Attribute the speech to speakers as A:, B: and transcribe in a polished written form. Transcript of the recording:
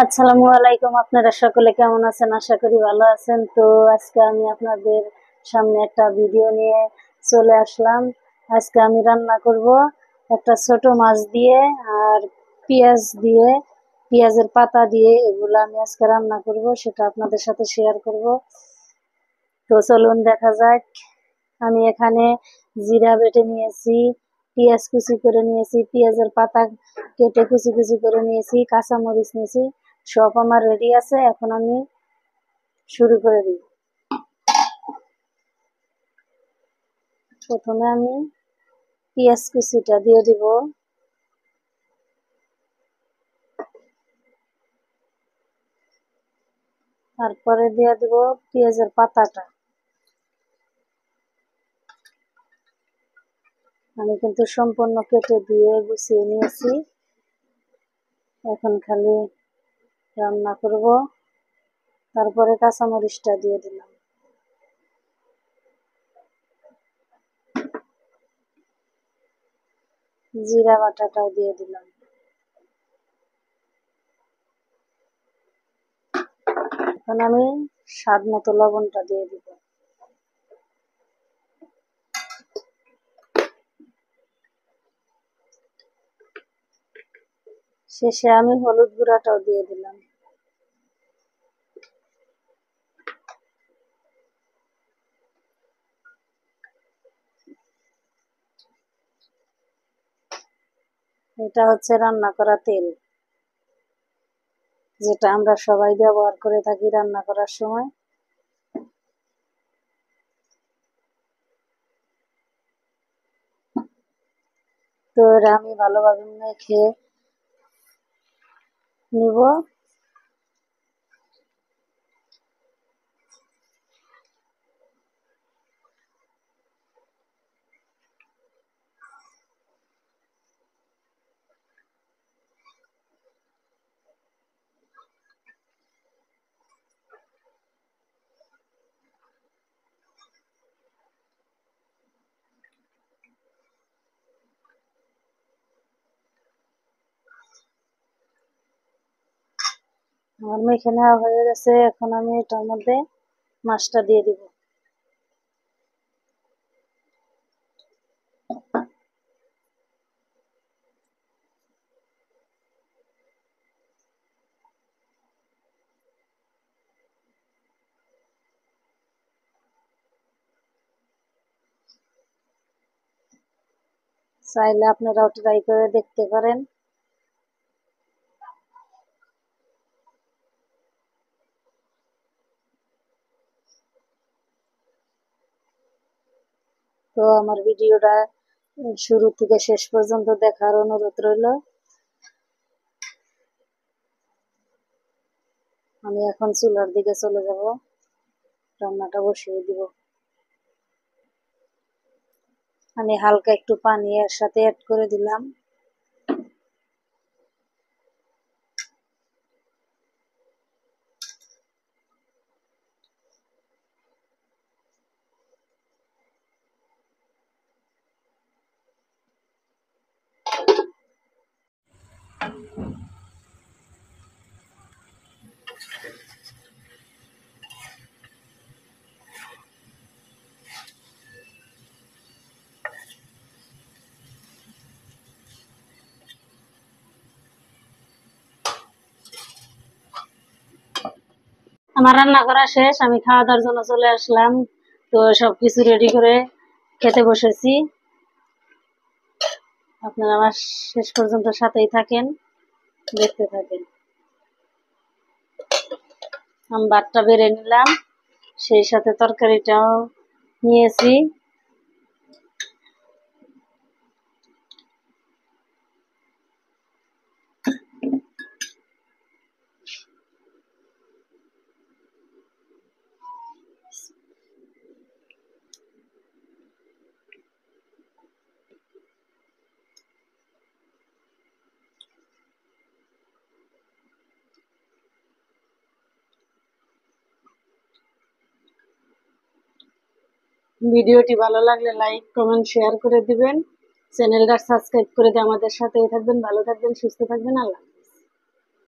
A: আসসালামু আলাইকুম। আপনারা সকলে কেমন আছেন? আশা করি ভালো আছেন। তো আজকে আমি আপনাদের সামনে একটা ভিডিও নিয়ে চলে আসলাম। আজকে আমি রান্না করব একটা ছোট মাছ দিয়ে আর পেঁয়াজ দিয়ে, পেঁয়াজের পাতা দিয়ে, এগুলো আমি আজকে রান্না করব, সেটা আপনাদের সাথে শেয়ার করব। তো চলুন দেখা যাক। আমি এখানে জিরা বেটে নিয়েছি, পেঁয়াজ কুচি করে নিয়েছি, পেঁয়াজের পাতা কেটে কুচি কুচি করে নিয়েছি, কাঁচামরিচ নিয়েছি, সব আমার রেডি আছে। এখন আমি শুরু করে দিই। প্রথমে আমি পেঁয়াজ কুচিটা দিয়ে দিব, তারপরে দিয়ে দিব পেঁয়াজের পাতাটা। আমি কিন্তু সম্পূর্ণ কেটে দিয়ে গুছিয়ে নিয়েছি, এখন খালি রান্না করব। তারপরে কাঁচামরিচটা দিয়ে দিলাম, জিরা বাটাটাও দিয়ে দিলাম। এখন আমি স্বাদ মতো লবণটা দিয়ে দিব। শেষে আমি হলুদ গুঁড়াটাও দিয়ে দিলাম। এটা হচ্ছে রান্না করা তেল, যেটা আমরা সবাই ব্যবহার করে থাকি রান্না করার সময়। তো এরা আমি ভালোভাবে মেখে নিব। আমার মেখে নেওয়া হয়ে গেছে, এখন আমি এটার মধ্যে মাছটা দিয়ে দিব। চাইলে আপনারাও ট্রাই করে দেখতে পারেন। তো আমার ভিডিওটা শুরু থেকে শেষ পর্যন্ত দেখার অনুরোধ রইল। আমি এখন চুলার দিকে চলে যাব, রান্নাটা বসিয়ে দিব। আমি হালকা একটু পানি এর সাথে অ্যাড করে দিলাম। আমার রান্না করা শেষ, আমি খাওয়া দাওয়ার জন্য চলে আসলাম। তো সবকিছু রেডি করে খেতে বসেছি। আপনারা আমার শেষ পর্যন্ত সাথেই থাকেন, দেখতে থাকেন। আমি ভাতটা বেড়ে নিলাম, সেই সাথে তরকারিটাও নিয়েছি। ভিডিওটি ভালো লাগলে লাইক, কমেন্ট, শেয়ার করে দিবেন। চ্যানেলটা সাবস্ক্রাইব করে দিয়ে আমাদের সাথেই থাকবেন। ভালো থাকবেন, সুস্থ থাকবেন। আল্লাহ।